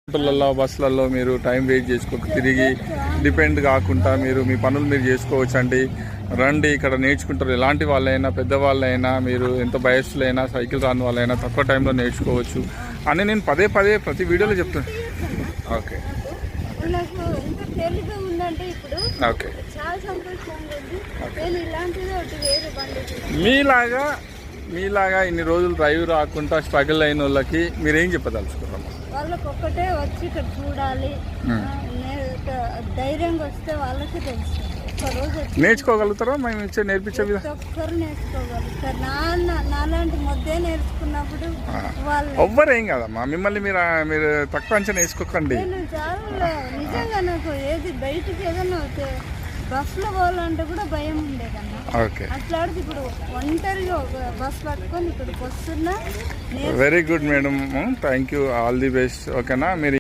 ఆటోలలో బస్సులలో మీరు time waste చేసుకోక తిరిగి డిపెండ్ కాకుండా మీరు మీ పనులు మీరు చేసుకోవచ్చు అండి. రండి, ఇక్కడ నేర్చుకుంటారు. ఎలాంటి వాళ్ళైనా పెద్దవాళ్ళైనా మీరు ఎంత వయస్సులైనా సైకిల్ రాని వాళ్ళైనా తక్కువ టైంలో నేర్చుకోవచ్చు అని నేను పదే పదే ప్రతి వీడియోలో చెప్తాను. ఓకే ఓకే మీలాగా ఇన్ని రోజులు డ్రైవ్ రాకుండా స్ట్రగుల్ అయిన వాళ్ళకి మీరేం చెప్పదలుచుకున్నాము? వాళ్ళకి ఒక్కటే వచ్చి ఇక్కడ చూడాలి, ధైర్యంగా వస్తే వాళ్ళకి తెలుసు. నేర్చుకోగలుగుతారా? మేము ఇచ్చే నేర్పించే విధంగా ఒక్కరు నేర్చుకోగలుగుతారు. నాలాంటి ముద్దే నేర్చుకున్నప్పుడు వాళ్ళు ఎవ్వరేం కాదమ్మా. మిమ్మల్ని మీరు తక్కువ అంచనా వేసుకోకండి. నేను చాలా నిజంగా నాకు ఏది బయటికి ఏదన్నా బస్సులో పోవాలంటే కూడా భయం ఉండేదన్నా. ఓకే, అట్లాడితే ఇప్పుడు ఒంటరిగా బస్ పట్టుకొని ఇక్కడికి వస్తున్నా. Very good madam, thank you, all the best. ఓకేనా? మీరు